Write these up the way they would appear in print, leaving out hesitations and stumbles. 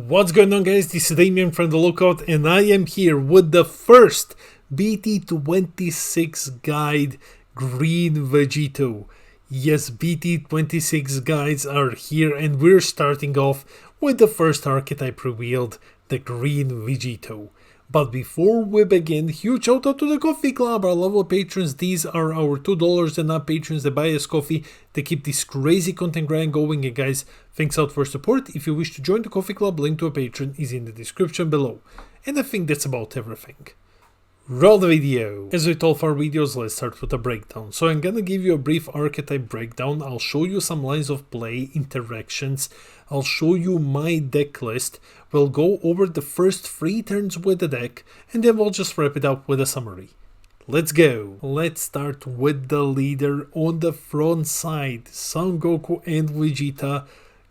What's going on, guys? This is Damien from the Lookout, and I am here with the first BT26 guide green Vegito. Yes, BT26 guides are here, and we're starting off with the first archetype revealed, the green Vegito. But before we begin, huge shout out to the Coffee Club, our lovely patrons. These are our $2 and up patrons that buy us coffee to keep this crazy content grind going. And guys, thanks out for support. If you wish to join the Coffee Club, link to a patron is in the description below. And I think that's about everything. Roll the video! As with all of our videos, let's start with a breakdown. So I'm gonna give you a brief archetype breakdown. I'll show you some lines of play, interactions. I'll show you my deck list. We'll go over the first 3 turns with the deck, and then we'll just wrap it up with a summary. Let's go! Let's start with the leader on the front side. Son Goku and Vegeta,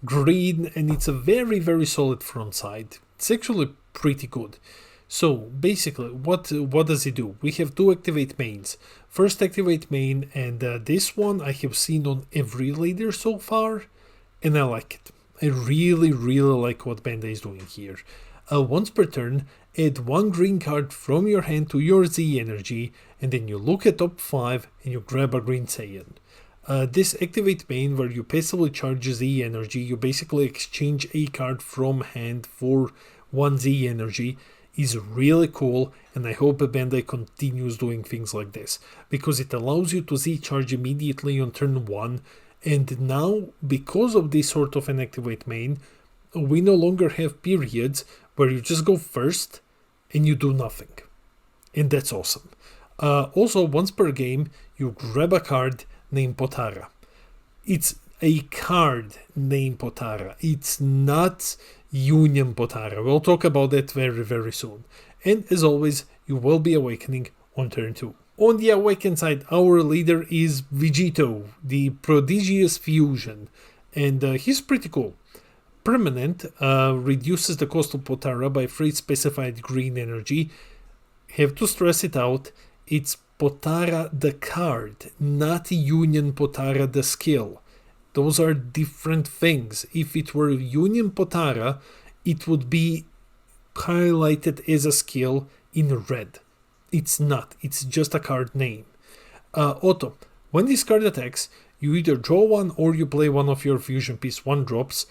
green, and it's a very solid front side. It's actually pretty good. So basically, what does it do? We have 2 activate mains. First activate main, and this one I have seen on every leader so far, and I like it. I really like what Bandai is doing here. Once per turn, add 1 green card from your hand to your Z energy, and then you look at top 5 and you grab a green Saiyan. This activate main, where you passively charge Z energy, you basically exchange a card from hand for 1 Z energy, is really cool, and I hope Bandai continues doing things like this, because it allows you to Z charge immediately on turn 1, and now, because of this sort of an activate main, we no longer have periods where you just go first and you do nothing, and that's awesome. Also, once per game, you grab a card named Potara. It's a card named Potara, it's not Union Potara. We'll talk about that very soon. And as always, you will be awakening on turn 2. On the awakened side, our leader is Vegito, the prodigious fusion, and he's pretty cool. Permanent, reduces the cost of Potara by 3 specified green energy. Have to stress it out, it's Potara the card, not Union Potara the skill. Those are different things. If it were Union Potara, it would be highlighted as a skill in red. It's not. It's just a card name. Auto. When this card attacks, you either draw 1 or you play one of your fusion piece 1 drops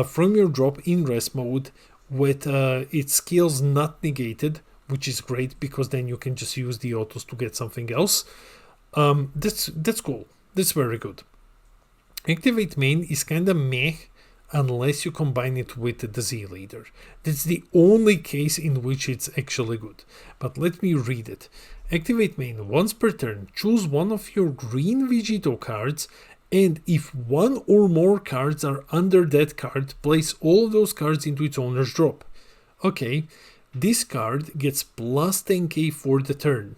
from your drop in rest mode with its skills not negated, which is great because then you can just use the autos to get something else. That's cool. That's very good. Activate main is kinda meh unless you combine it with the Z leader. That's the only case in which it's actually good. But let me read it. Activate main, once per turn, choose one of your green Vegito cards, and if 1 or more cards are under that card, place all of those cards into its owner's drop. Okay, this card gets plus 10k for the turn.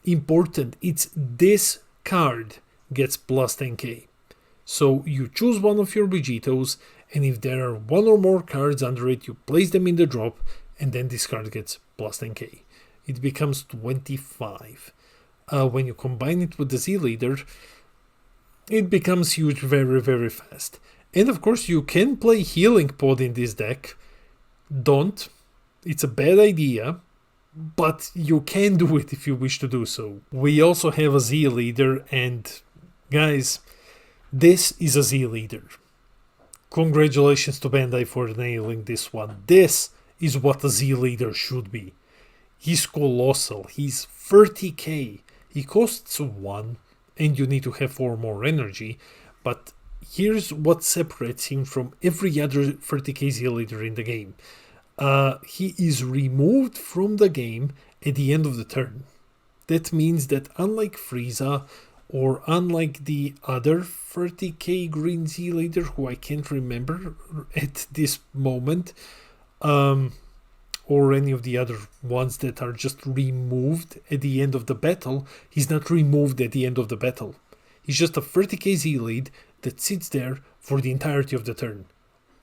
Important, it's this card gets plus 10k. So you choose one of your Vegitos, and if there are 1 or more cards under it, you place them in the drop, and then this card gets plus 10k. It becomes 25. When you combine it with the Z leader, it becomes huge very fast. And of course, you can play Healing Pod in this deck. Don't. It's a bad idea, but you can do it if you wish to do so. We also have a Z leader, and guys, this is a Z leader. Congratulations to Bandai for nailing this one. This is what a Z leader should be. He's colossal. He's 30k. He costs 1, and you need to have 4 more energy. But here's what separates him from every other 30k Z leader in the game. He is removed from the game at the end of the turn. That means that unlike Frieza, or unlike the other 30k green Z leader, who I can't remember at this moment, or any of the other ones that are just removed at the end of the battle, he's not removed at the end of the battle. He's just a 30k Z lead that sits there for the entirety of the turn.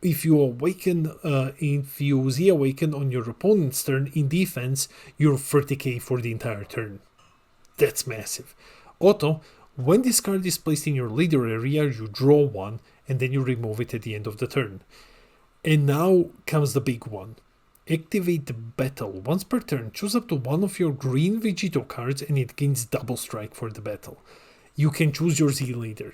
If you awaken, if you Z awaken on your opponent's turn in defense, you're 30k for the entire turn. That's massive. Auto, when this card is placed in your leader area, you draw 1, and then you remove it at the end of the turn. And now comes the big one. Activate the battle. Once per turn, choose up to one of your green Vegito cards and it gains double strike for the battle. You can choose your Z leader.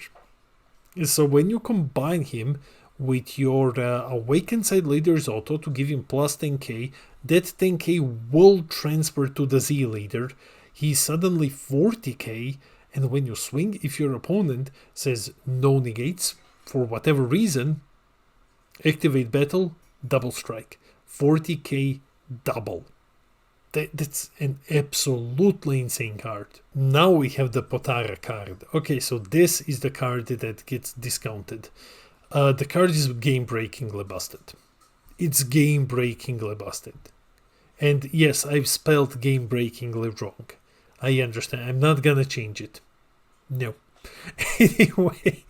So when you combine him with your Awakened Side Leader's auto to give him plus 10k, that 10k will transfer to the Z leader. He's suddenly 40k, and when you swing, if your opponent says no negates, for whatever reason, activate battle, double strike. 40k double. That's an absolutely insane card. Now we have the Potara card. Okay, so this is the card that gets discounted. The card is game-breakingly busted. It's game-breakingly busted. And yes, I've spelled game-breakingly wrong. I understand. I'm not gonna change it. No. Anyway.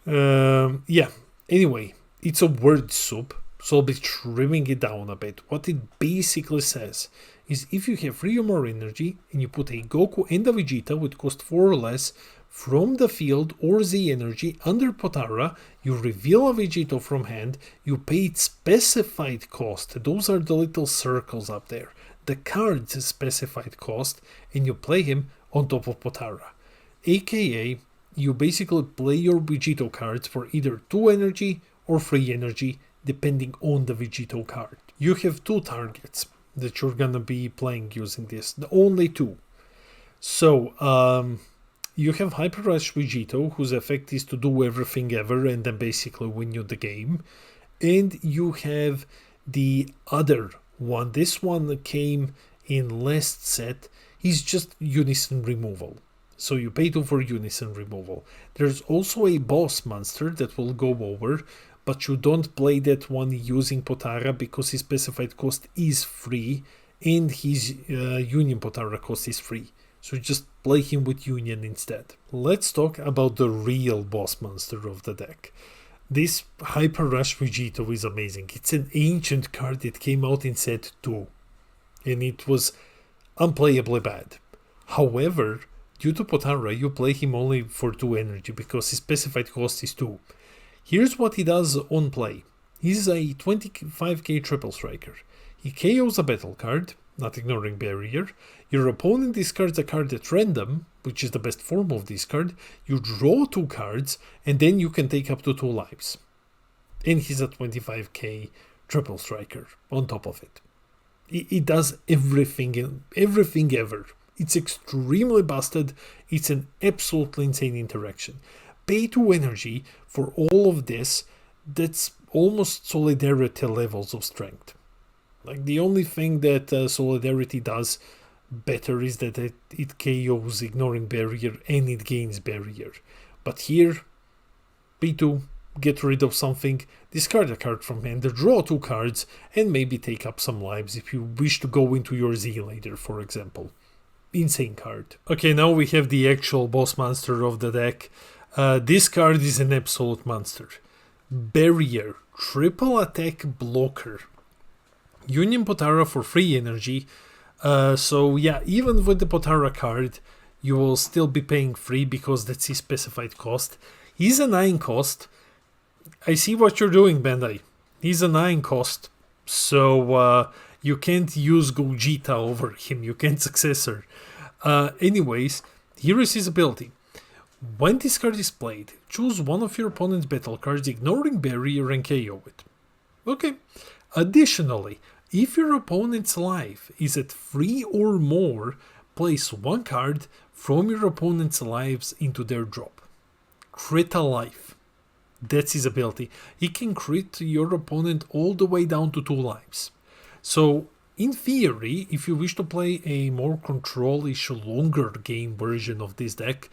Yeah. Anyway, it's a word soup. So I'll be trimming it down a bit. What it basically says is if you have 3 or more energy and you put a Goku and a Vegeta with cost 4 or less from the field or Z energy under Potara, you reveal a Vegito from hand, you pay its specified cost. Those are the little circles up there. The card's specified cost, and you play him on top of Potara. AKA, you basically play your Vegito cards for either 2 energy or 3 energy, depending on the Vegito card. You have 2 targets that you're gonna be playing using this, only 2. So, you have Hyper Rush Vegito, whose effect is to do everything ever and then basically win you the game. And you have the other one. This one came in last set. He's just Unison removal. So you pay 2 for Unison removal. There's also a boss monster that will go over, but you don't play that one using Potara because his specified cost is free and his Union Potara cost is free. So just play him with Union instead. Let's talk about the real boss monster of the deck. This Hyper Rush Vegito is amazing. It's an ancient card that came out in set 2 and it was unplayably bad. However, due to Potara, you play him only for 2 energy because his specified cost is 2. Here's what he does on play. He's a 25k triple striker. He KOs a battle card, not ignoring barrier. Your opponent discards a card at random, which is the best form of this card. You draw 2 cards, and then you can take up to 2 lives. And he's a 25k triple striker on top of it. It does everything ever. It's extremely busted. It's an absolutely insane interaction. Pay 2 energy for all of this. That's almost Solidarity levels of strength. Like the only thing that Solidarity does better is that it KOs ignoring barrier and it gains barrier. But here, pay 2, get rid of something, discard a card from hand, draw 2 cards, and maybe take up some lives if you wish to go into your Z later, for example. Insane card. Okay, now we have the actual boss monster of the deck. This card is an absolute monster. Barrier, triple attack blocker. Union Potara for 3 energy. So yeah, even with the Potara card, you will still be paying 3 because that's his specified cost. He's a 9 cost. I see what you're doing, Bandai. He's a 9 cost. So you can't use Gogeta over him. You can't successor. Anyways, here is his ability. When this card is played, choose one of your opponent's battle cards, ignoring barrier, and KO it. Okay. Additionally, if your opponent's life is at 3 or more, place 1 card from your opponent's lives into their drop. Crit a life. That's his ability. He can crit your opponent all the way down to 2 lives. So, in theory, if you wish to play a more control-ish, longer game version of this deck,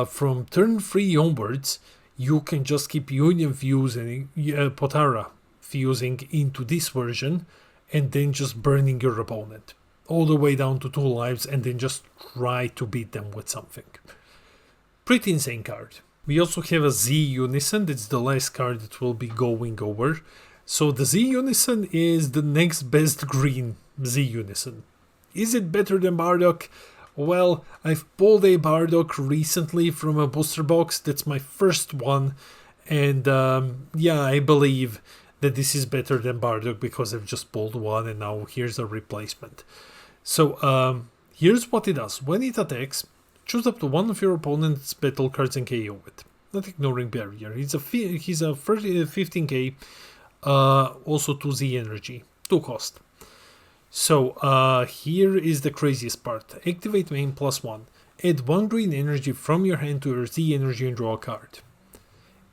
from turn 3 onwards, you can just keep Union fusing, Potara fusing into this version, and then just burning your opponent all the way down to 2 lives, and then just try to beat them with something. Pretty insane card. We also have a Z-Unison. That's the last card that will be going over. So the Z-Unison is the next best green Z-Unison. Is it better than Bardock? Well, I've pulled a Bardock recently from a booster box. That's my first one. And yeah, I believe that this is better than Bardock because I've just pulled one and now here's a replacement. So here's what it does. When it attacks, choose up to one of your opponent's battle cards and KO it. Not ignoring barrier. He's a 15k, also 2Z energy, 2 cost. So here is the craziest part. Activate main +1. Add 1 green energy from your hand to your Z energy and draw a card.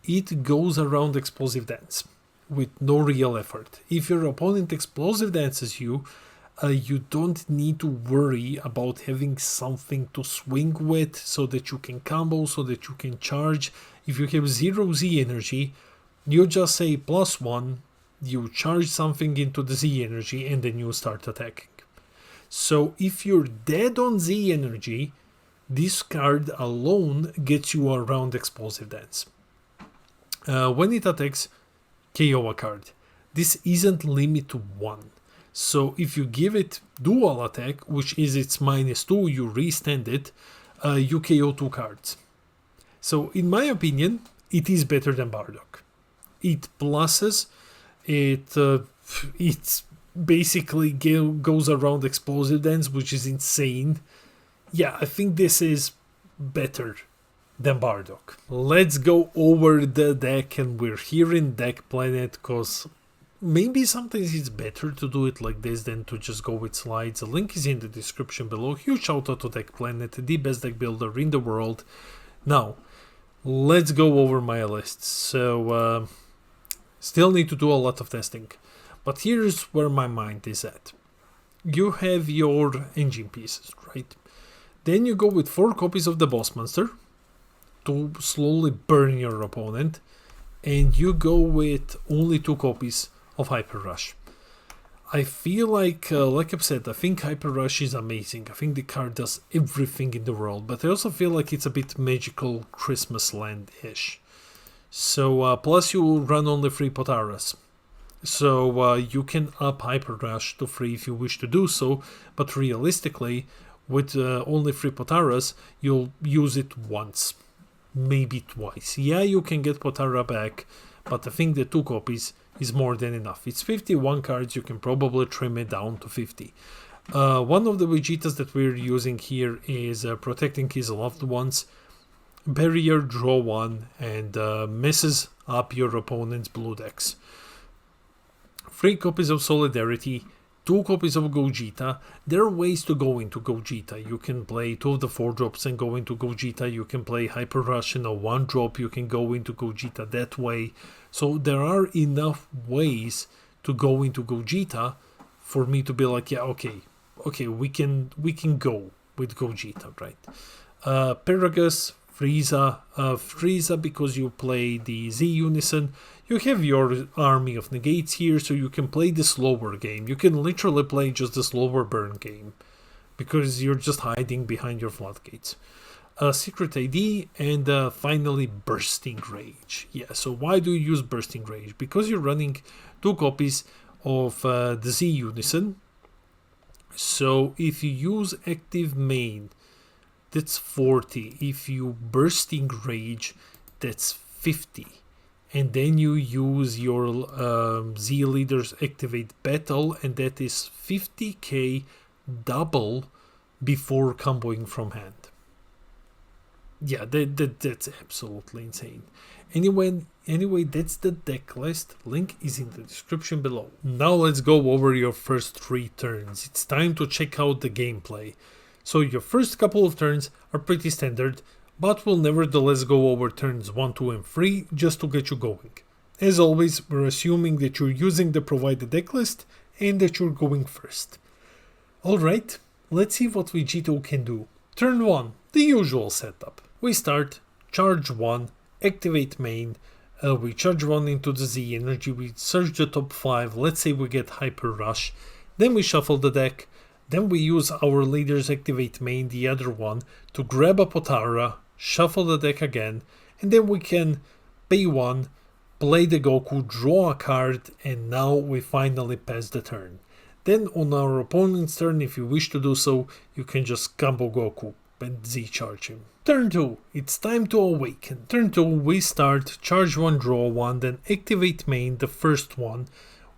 It goes around Explosive Dance with no real effort. If your opponent Explosive Dances you, you don't need to worry about having something to swing with so that you can combo, so that you can charge. If you have 0 Z energy, you just say +1, you charge something into the Z energy and then you start attacking. So if you're dead on Z energy, this card alone gets you around Explosive Dance. When it attacks, KO a card. This isn't limit to 1. So if you give it dual attack, which is its -2, you restand it, you KO 2 cards. So in my opinion, it is better than Bardock. It pluses, it basically goes around Explosive Dance, which is insane. Yeah, I think this is better than Bardock. Let's go over the deck, and we're here in Deck Planet because maybe sometimes it's better to do it like this than to just go with slides. The link is in the description below. Huge shout out to Deck Planet, the best deck builder in the world. Now, let's go over my list. So, still need to do a lot of testing. But here's where my mind is at. You have your engine pieces, right? Then you go with 4 copies of the boss monster to slowly burn your opponent, and you go with only 2 copies of Hyper Rush. I feel like I've said, I think Hyper Rush is amazing. I think the card does everything in the world, but I also feel like it's a bit magical Christmas land-ish. So plus you run only 3 Potaras. So you can up Hyper Rush to 3 if you wish to do so, but realistically, with only 3 Potaras, you'll use it once. Maybe twice. Yeah, you can get Potara back, but I think the 2 copies is more than enough. It's 51 cards, you can probably trim it down to 50. One of the Vegetas that we're using here is protecting his loved ones. Barrier, draw 1, and messes up your opponent's blue decks. 3 copies of Solidarity, 2 copies of Gogeta. There are ways to go into Gogeta. You can play 2 of the 4 drops and go into Gogeta. You can play Hyper Rush in a 1 drop. You can go into Gogeta that way. So there are enough ways to go into Gogeta for me to be like, yeah, okay, we can go with Gogeta, right? Paragus, Frieza because you play the Z-Unison. You have your army of negates here, so you can play the slower game. You can literally play just the slower burn game because you're just hiding behind your floodgates. Secret ID, and finally Bursting Rage. Yeah, so why do you use Bursting Rage? Because you're running 2 copies of the Z-Unison. So if you use active main, that's 40. If you Bursting Rage, that's 50. And then you use your Z Leaders Activate Battle, and that is 50k double before comboing from hand. Yeah, that's absolutely insane. Anyway, that's the deck list. Link is in the description below. Now let's go over your first 3 turns. It's time to check out the gameplay. So your first couple of turns are pretty standard, but we'll nevertheless go over turns 1, 2 and 3 just to get you going. As always, we're assuming that you're using the provided deck list and that you're going first. Alright, let's see what Vegito can do. Turn 1, the usual setup. We start, charge 1, activate main, we charge 1 into the Z energy, we search the top 5, let's say we get Hyper Rush, then we shuffle the deck, then we use our Leaders Activate main, the other one, to grab a Potara, shuffle the deck again, and then we can pay 1, play the Goku, draw a card, and now we finally pass the turn. Then on our opponent's turn, if you wish to do so, you can just combo Goku. and Z-charge him. Turn 2, it's time to awaken. Turn 2, we start, charge 1, draw 1, then activate main, the first one.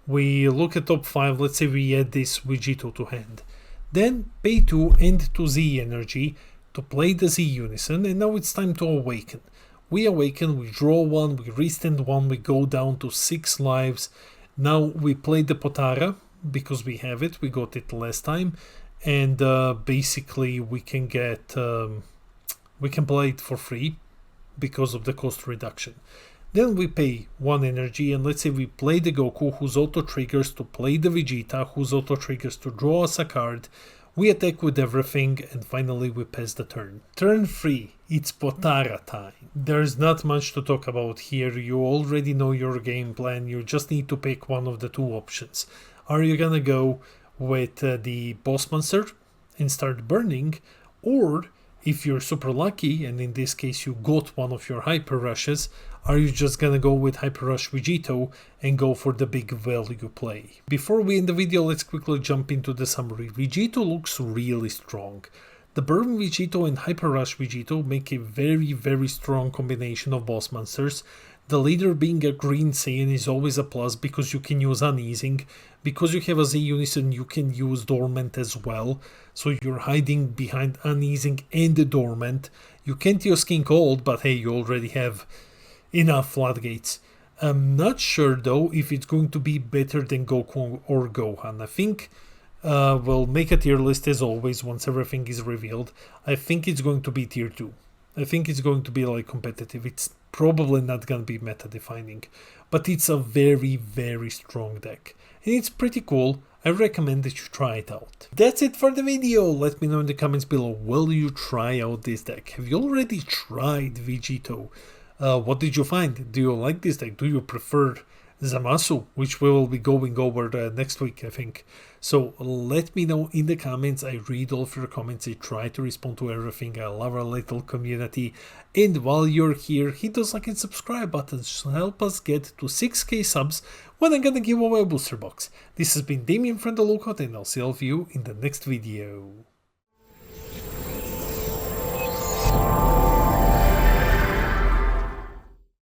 We look at top 5, let's say we add this Vegito to hand. Then pay 2 and to Z energy to play the Z-Unison, and now it's time to awaken. We awaken, we draw 1, we restand 1, we go down to 6 lives. Now we play the Potara, because we have it, we got it last time, and basically we can get, we can play it for free because of the cost reduction. Then we pay 1 energy, and let's say we play the Goku, whose auto triggers to play the Vegeta, whose auto triggers to draw us a card. We attack with everything, and finally we pass the turn. Turn 3, it's Potara time. There's not much to talk about here, you already know your game plan, you just need to pick one of the 2 options. Are you gonna go with the boss monster and start burning, or if you're super lucky, and in this case you got one of your hyper rushes, are you just gonna go with hyper rush Vegito and go for the big value play? Before we end the video, let's quickly jump into the summary. Vegito looks really strong. The burn Vegito and hyper rush Vegito make a very strong combination of boss monsters. The leader being a green Saiyan is always a plus because you can use uneasing. Because you have a Z-Unison, you can use dormant as well. So you're hiding behind uneasing and the dormant. You can't use King Cold, but hey, you already have enough floodgates. I'm not sure though if it's going to be better than Goku or Gohan. I think we'll make a tier list as always once everything is revealed. I think it's going to be tier 2. I think it's going to be like competitive. It's probably not going to be meta defining, but it's a very strong deck and it's pretty cool. I recommend that you try it out. That's it for the video. Let me know in the comments below, will you try out this deck? Have you already tried Vegito? What did you find? Do you like this deck? Do you prefer Zamasu, which we will be going over next week, I think. So let me know in the comments. I read all of your comments. I try to respond to everything. I love our little community. And while you're here, hit those like and subscribe buttons to help us get to 6k subs when I'm gonna give away a booster box. This has been Damien from the Lookout, and I'll see all of you in the next video.